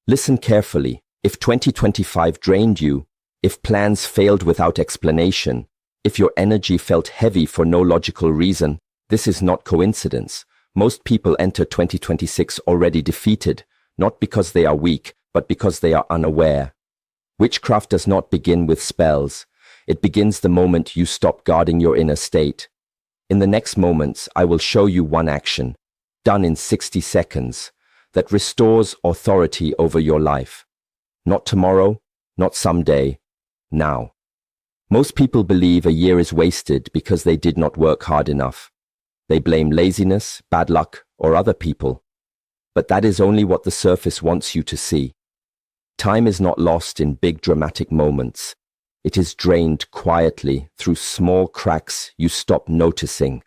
Listen carefully. If 2025 drained you, if plans failed without explanation, if your energy felt heavy for no logical reason, this is not coincidence. Most people enter 2026 already defeated, not because they are weak, but because they are unaware. Witchcraft does not begin with spells. It begins the moment you stop guarding your inner state. In the next moments, I will show you one action, done in 60 seconds, that restores authority over your life. Not tomorrow, not someday, now. Most people believe a year is wasted because they did not work hard enough. They blame laziness, bad luck, or other people. But that is only what the surface wants you to see. Time is not lost in big dramatic moments. It is drained quietly through small cracks you stop noticing.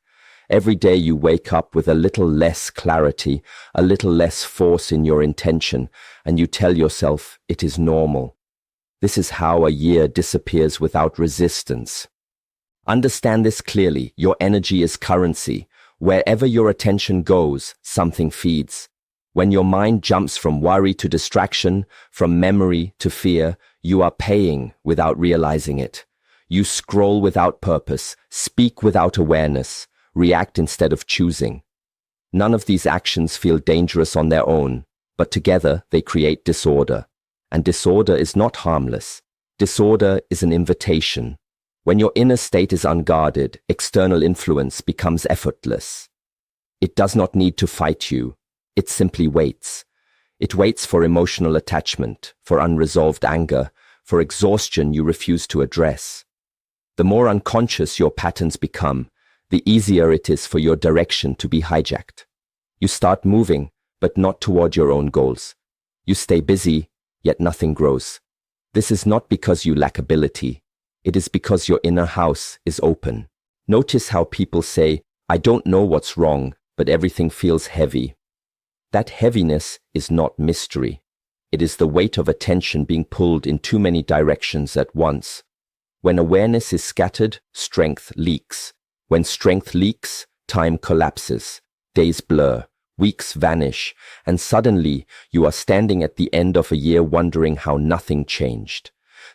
Every day you wake up with a little less clarity, a little less force in your intention, and you tell yourself it is normal. This is how a year disappears without resistance. Understand this clearly. Your energy is currency. Wherever your attention goes, something feeds. When your mind jumps from worry to distraction, from memory to fear, you are paying without realizing it. You scroll without purpose, speak without awareness, react instead of choosing. None of these actions feel dangerous on their own, but together they create disorder. And disorder is not harmless. Disorder is an invitation. When your inner state is unguarded, external influence becomes effortless. It does not need to fight you. It simply waits. It waits for emotional attachment, for unresolved anger, for exhaustion you refuse to address. The more unconscious your patterns become, the easier it is for your direction to be hijacked. You start moving, but not toward your own goals. You stay busy, yet nothing grows. This is not because you lack ability. It is because your inner house is open. Notice how people say, "I don't know what's wrong, but everything feels heavy." That heaviness is not mystery. It is the weight of attention being pulled in too many directions at once. When awareness is scattered, strength leaks. When strength leaks, time collapses. Days blur, weeks vanish, and suddenly you are standing at the end of a year wondering how nothing changed.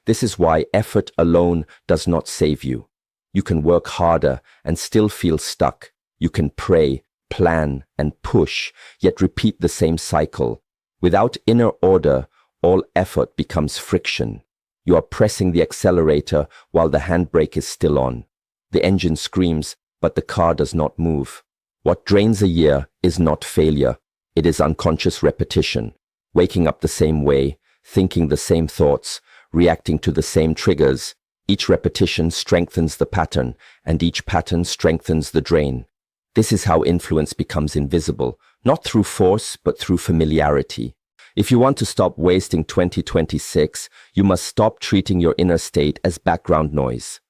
This is why effort alone does not save you. You can work harder and still feel stuck. You can pray, plan, and push, yet repeat the same cycle. Without inner order, all effort becomes friction. You are pressing the accelerator while the handbrake is still on. The engine screams, but the car does not move. What drains a year is not failure. It is unconscious repetition. Waking up the same way, thinking the same thoughts, reacting to the same triggers. Each repetition strengthens the pattern, and each pattern strengthens the drain. This is how influence becomes invisible, not through force, but through familiarity. If you want to stop wasting 2026, you must stop treating your inner state as background noise.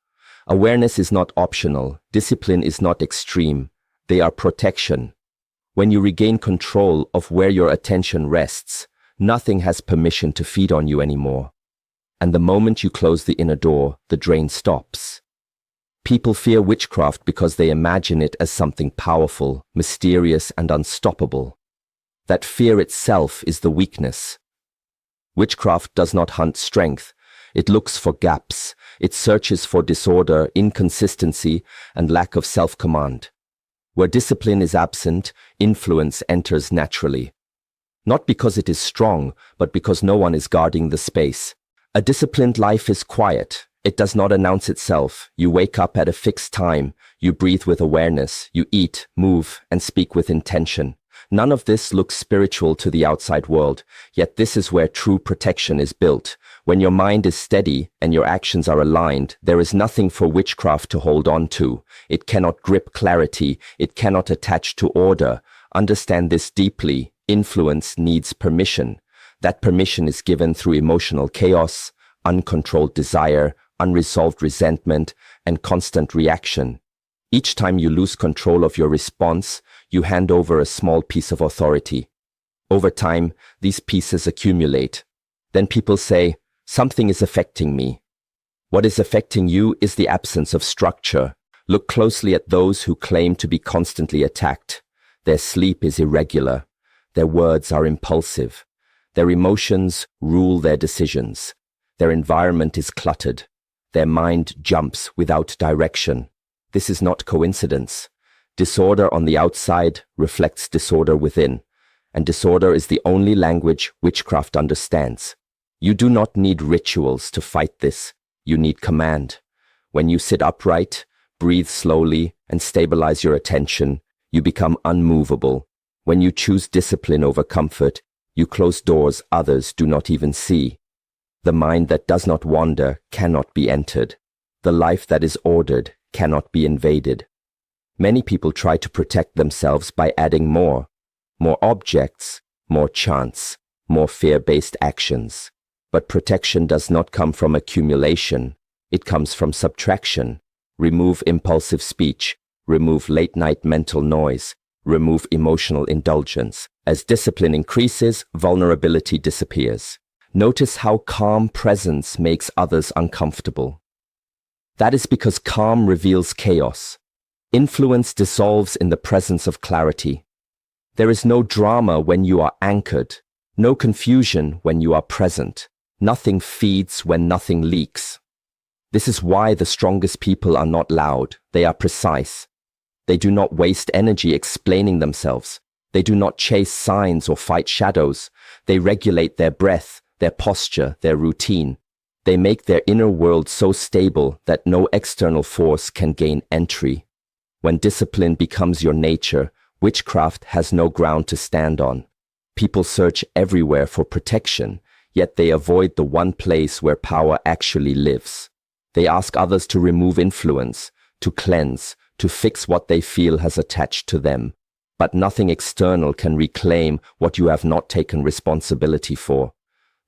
Awareness is not optional. Discipline is not extreme. They are protection. When you regain control of where your attention rests, nothing has permission to feed on you anymore. And the moment you close the inner door, the drain stops. People fear witchcraft because they imagine it as something powerful, mysterious, and unstoppable. That fear itself is the weakness. Witchcraft does not hunt strength. It looks for gaps. It searches for disorder, inconsistency, and lack of self-command. Where discipline is absent, influence enters naturally. Not because it is strong, but because no one is guarding the space. A disciplined life is quiet. It does not announce itself. You wake up at a fixed time. You breathe with awareness. You eat, move, and speak with intention. None of this looks spiritual to the outside world, yet this is where true protection is built. When your mind is steady and your actions are aligned, there is nothing for witchcraft to hold on to. It cannot grip clarity. It cannot attach to order. Understand this deeply. Influence needs permission. That permission is given through emotional chaos, uncontrolled desire, unresolved resentment, and constant reaction. Each time you lose control of your response, you hand over a small piece of authority. Over time, these pieces accumulate. Then people say, "Something is affecting me." What is affecting you is the absence of structure. Look closely at those who claim to be constantly attacked. Their sleep is irregular. Their words are impulsive. Their emotions rule their decisions. Their environment is cluttered. Their mind jumps without direction. This is not coincidence. Disorder on the outside reflects disorder within, and disorder is the only language witchcraft understands. You do not need rituals to fight this. You need command. When you sit upright, breathe slowly, and stabilize your attention, you become unmovable. When you choose discipline over comfort, you close doors others do not even see. The mind that does not wander cannot be entered. The life that is ordered cannot be invaded. Many people try to protect themselves by adding more objects, more chants, more fear-based actions. But protection does not come from accumulation. It comes from subtraction. Remove impulsive speech. Remove late-night mental noise. Remove emotional indulgence. As discipline increases, vulnerability disappears. Notice how calm presence makes others uncomfortable. That is because calm reveals chaos. Influence dissolves in the presence of clarity. There is no drama when you are anchored, no confusion when you are present. Nothing feeds when nothing leaks. This is why the strongest people are not loud, they are precise. They do not waste energy explaining themselves. They do not chase signs or fight shadows. They regulate their breath, their posture, their routine. They make their inner world so stable that no external force can gain entry. When discipline becomes your nature, witchcraft has no ground to stand on. People search everywhere for protection, yet they avoid the one place where power actually lives. They ask others to remove influence, to cleanse, to fix what they feel has attached to them. But nothing external can reclaim what you have not taken responsibility for.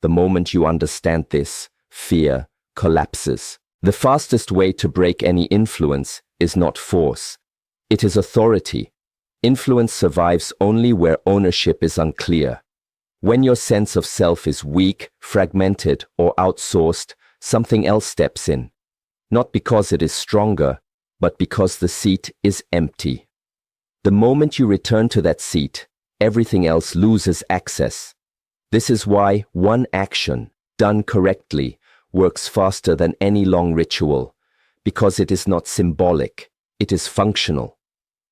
The moment you understand this, fear collapses. The fastest way to break any influence is not force. It is authority. Influence survives only where ownership is unclear. When your sense of self is weak, fragmented, or outsourced, something else steps in. Not because it is stronger, but because the seat is empty. The moment you return to that seat, everything else loses access. This is why one action, done correctly, works faster than any long ritual, because it is not symbolic, it is functional.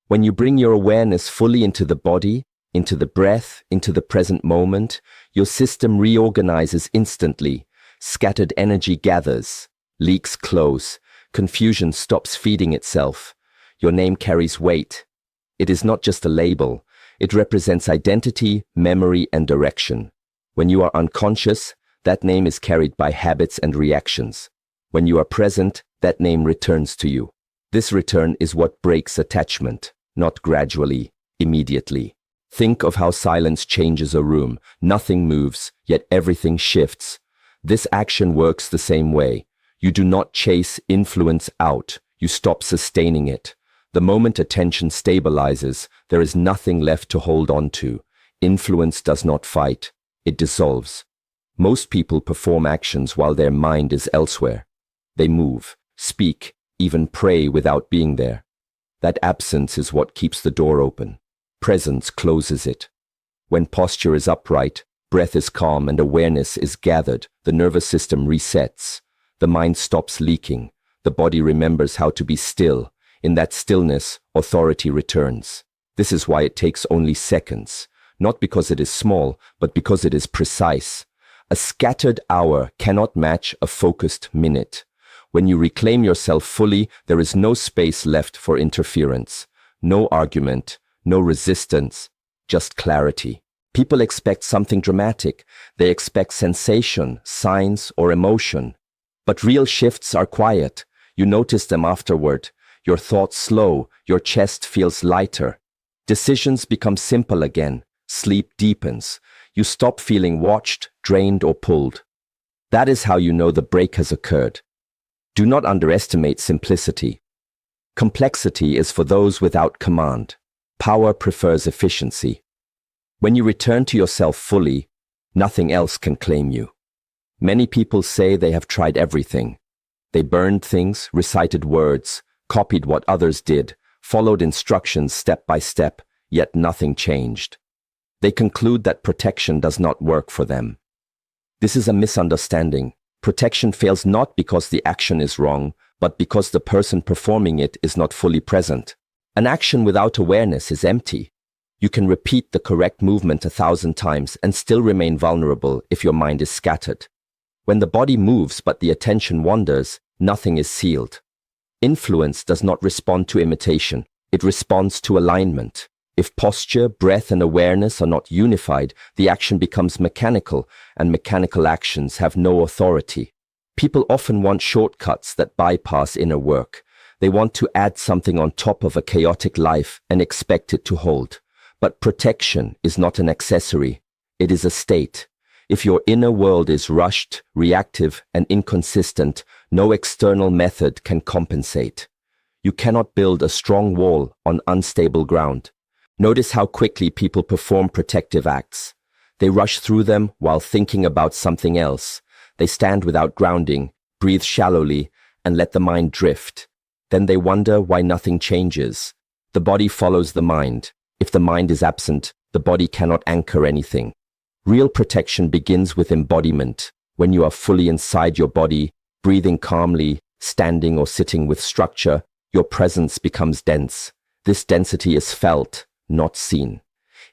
When you bring your awareness fully into the body, into the breath, into the present moment, your system reorganizes instantly. Scattered energy gathers, leaks close, confusion stops feeding itself. Your name carries weight. It is not just a label. It represents identity, memory, and direction. When you are unconscious, that name is carried by habits and reactions. When you are present, that name returns to you. This return is what breaks attachment, not gradually, immediately. Think of how silence changes a room. Nothing moves, yet everything shifts. This action works the same way. You do not chase influence out. You stop sustaining it. The moment attention stabilizes, there is nothing left to hold on to. Influence does not fight. It dissolves. Most people perform actions while their mind is elsewhere. They move, speak, even pray without being there. That absence is what keeps the door open. Presence closes it. When posture is upright, breath is calm and awareness is gathered, the nervous system resets. The mind stops leaking. The body remembers how to be still. In that stillness, authority returns. This is why it takes only seconds. Not because it is small, but because it is precise. A scattered hour cannot match a focused minute. When you reclaim yourself fully, there is no space left for interference. No argument. No resistance, just clarity. People expect something dramatic. They expect sensation, signs, or emotion. But real shifts are quiet. You notice them afterward. Your thoughts slow. Your chest feels lighter. Decisions become simple again. Sleep deepens. You stop feeling watched, drained, or pulled. That is how you know the break has occurred. Do not underestimate simplicity. Complexity is for those without command. Power prefers efficiency. When you return to yourself fully, nothing else can claim you. Many people say they have tried everything. They burned things, recited words, copied what others did, followed instructions step by step, yet nothing changed. They conclude that protection does not work for them. This is a misunderstanding. Protection fails not because the action is wrong, but because the person performing it is not fully present. An action without awareness is empty. You can repeat the correct movement 1,000 times and still remain vulnerable if your mind is scattered. When the body moves but the attention wanders, nothing is sealed. Influence does not respond to imitation. It responds to alignment. If posture, breath, and awareness are not unified, the action becomes mechanical, and mechanical actions have no authority. People often want shortcuts that bypass inner work. They want to add something on top of a chaotic life and expect it to hold. But protection is not an accessory. It is a state. If your inner world is rushed, reactive, and inconsistent, no external method can compensate. You cannot build a strong wall on unstable ground. Notice how quickly people perform protective acts. They rush through them while thinking about something else. They stand without grounding, breathe shallowly, and let the mind drift. Then they wonder why nothing changes. The body follows the mind. If the mind is absent, the body cannot anchor anything. Real protection begins with embodiment. When you are fully inside your body, breathing calmly, standing or sitting with structure, your presence becomes dense. This density is felt, not seen.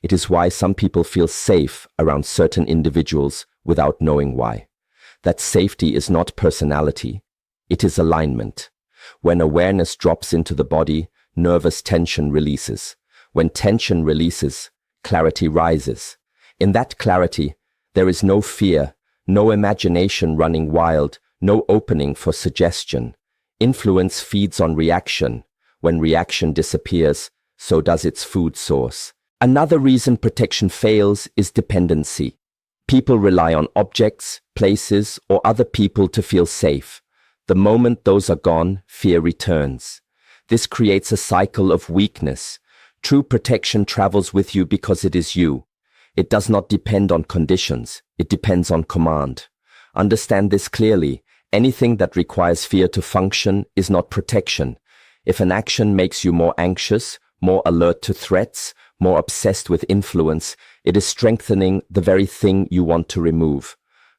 It is why some people feel safe around certain individuals without knowing why. That safety is not personality. It is alignment. When awareness drops into the body, nervous tension releases. When tension releases, clarity rises. In that clarity, there is no fear, no imagination running wild, no opening for suggestion. Influence feeds on reaction. When reaction disappears, so does its food source. Another reason protection fails is dependency. People rely on objects, places, or other people to feel safe. The moment those are gone, fear returns. This creates a cycle of weakness. True protection travels with you because it is you. It does not depend on conditions. It depends on command. Understand this clearly. Anything that requires fear to function is not protection. If an action makes you more anxious, more alert to threats, more obsessed with influence, it is strengthening the very thing you want to remove.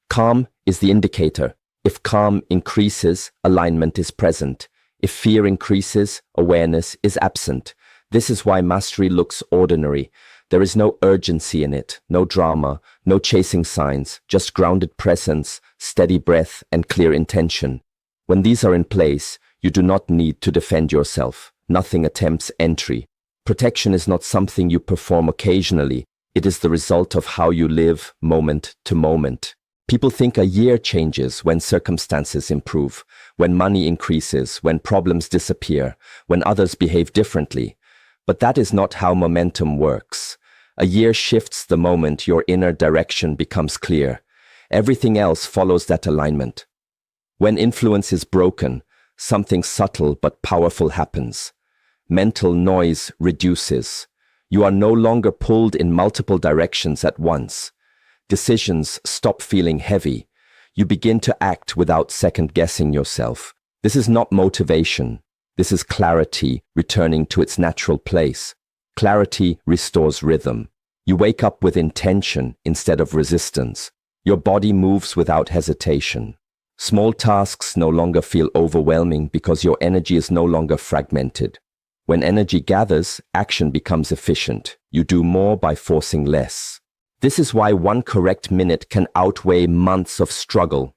Calm is the indicator. If calm increases, alignment is present. If fear increases, awareness is absent. This is why mastery looks ordinary. There is no urgency in it, no drama, no chasing signs, just grounded presence, steady breath, and clear intention. When these are in place, you do not need to defend yourself. Nothing attempts entry. Protection is not something you perform occasionally. It is the result of how you live moment to moment. People think a year changes when circumstances improve, when money increases, when problems disappear, when others behave differently. But that is not how momentum works. A year shifts the moment your inner direction becomes clear. Everything else follows that alignment. When influence is broken, something subtle but powerful happens. Mental noise reduces. You are no longer pulled in multiple directions at once. Decisions stop feeling heavy. You begin to act without second-guessing yourself. This is not motivation. This is clarity returning to its natural place. Clarity restores rhythm. You wake up with intention instead of resistance. Your body moves without hesitation. Small tasks no longer feel overwhelming because your energy is no longer fragmented. When energy gathers, action becomes efficient. You do more by forcing less. This is why one correct minute can outweigh months of struggle.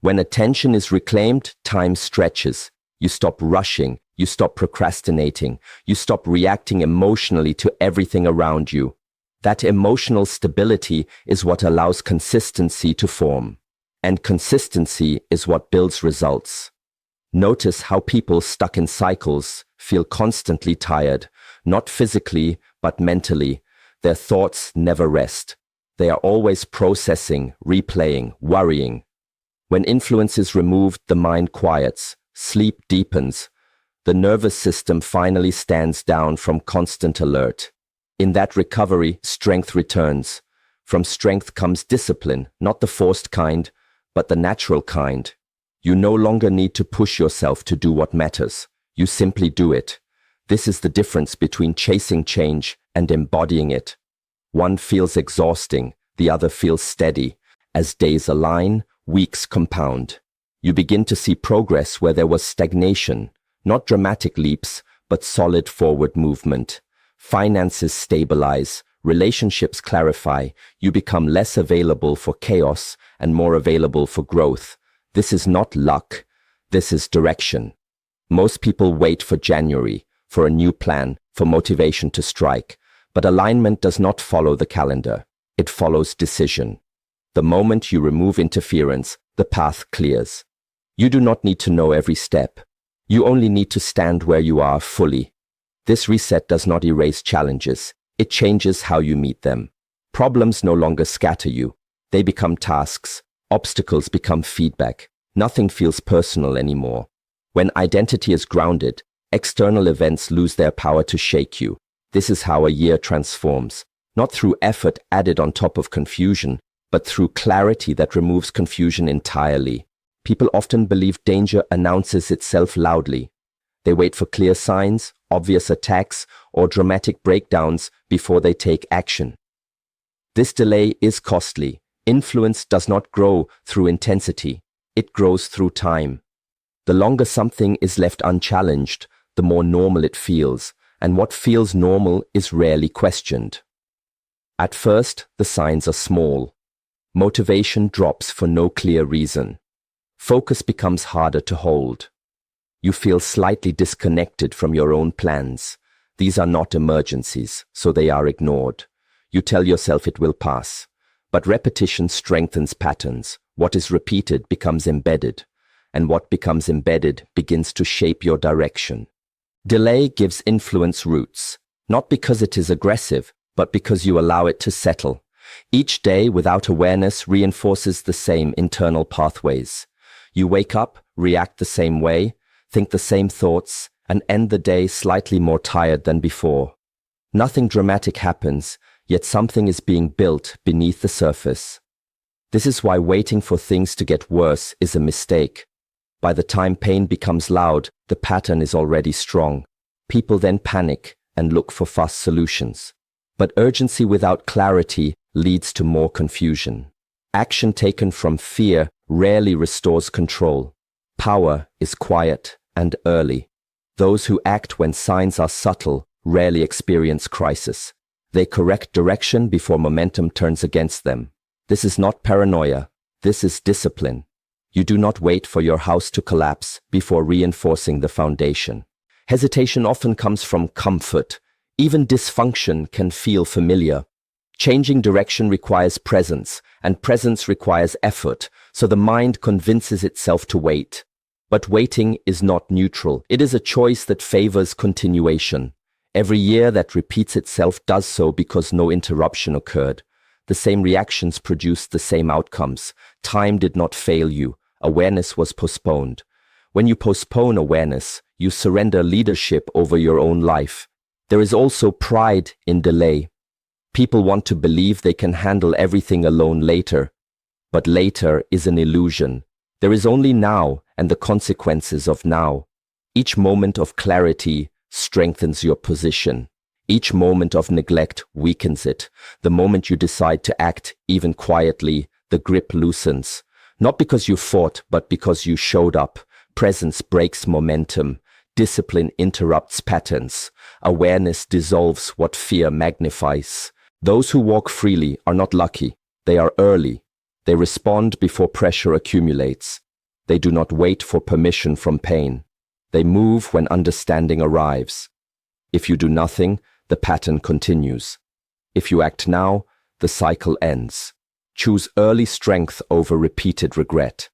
When attention is reclaimed, time stretches. You stop rushing. You stop procrastinating. You stop reacting emotionally to everything around you. That emotional stability is what allows consistency to form. And consistency is what builds results. Notice how people stuck in cycles feel constantly tired, not physically, but mentally. Their thoughts never rest. They are always processing, replaying, worrying. When influence is removed, the mind quiets, sleep deepens. The nervous system finally stands down from constant alert. In that recovery, strength returns. From strength comes discipline, not the forced kind, but the natural kind. You no longer need to push yourself to do what matters. You simply do it. This is the difference between chasing change and embodying it. One feels exhausting, the other feels steady. As days align, weeks compound. You begin to see progress where there was stagnation, not dramatic leaps, but solid forward movement. Finances stabilize, relationships clarify, you become less available for chaos and more available for growth. This is not luck, this is direction. Most people wait for January, for a new plan, for motivation to strike. But alignment does not follow the calendar. It follows decision. The moment you remove interference, the path clears. You do not need to know every step. You only need to stand where you are fully. This reset does not erase challenges. It changes how you meet them. Problems no longer scatter you. They become tasks. Obstacles become feedback. Nothing feels personal anymore. When identity is grounded, external events lose their power to shake you. This is how a year transforms, not through effort added on top of confusion, but through clarity that removes confusion entirely. People often believe danger announces itself loudly. They wait for clear signs, obvious attacks, or dramatic breakdowns before they take action. This delay is costly. Influence does not grow through intensity. It grows through time. The longer something is left unchallenged, the more normal it feels, and what feels normal is rarely questioned. At first, the signs are small. Motivation drops for no clear reason. Focus becomes harder to hold. You feel slightly disconnected from your own plans. These are not emergencies, so they are ignored. You tell yourself it will pass. But repetition strengthens patterns. What is repeated becomes embedded, and what becomes embedded begins to shape your direction. Delay gives influence roots, not because it is aggressive, but because you allow it to settle. Each day without awareness reinforces the same internal pathways. You wake up, react the same way, think the same thoughts, and end the day slightly more tired than before. Nothing dramatic happens, yet something is being built beneath the surface. This is why waiting for things to get worse is a mistake. By the time pain becomes loud, the pattern is already strong. People then panic and look for fast solutions. But urgency without clarity leads to more confusion. Action taken from fear rarely restores control. Power is quiet and early. Those who act when signs are subtle rarely experience crisis. They correct direction before momentum turns against them. This is not paranoia. This is discipline. You do not wait for your house to collapse before reinforcing the foundation. Hesitation often comes from comfort. Even dysfunction can feel familiar. Changing direction requires presence, and presence requires effort, so the mind convinces itself to wait. But waiting is not neutral. It is a choice that favors continuation. Every year that repeats itself does so because no interruption occurred. The same reactions produced the same outcomes. Time did not fail you. Awareness was postponed. When you postpone awareness, you surrender leadership over your own life. There is also pride in delay. People want to believe they can handle everything alone later. But later is an illusion. There is only now and the consequences of now. Each moment of clarity strengthens your position. Each moment of neglect weakens it. The moment you decide to act, even quietly, the grip loosens. Not because you fought, but because you showed up. Presence breaks momentum. Discipline interrupts patterns. Awareness dissolves what fear magnifies. Those who walk freely are not lucky. They are early. They respond before pressure accumulates. They do not wait for permission from pain. They move when understanding arrives. If you do nothing, the pattern continues. If you act now, the cycle ends. Choose early strength over repeated regret.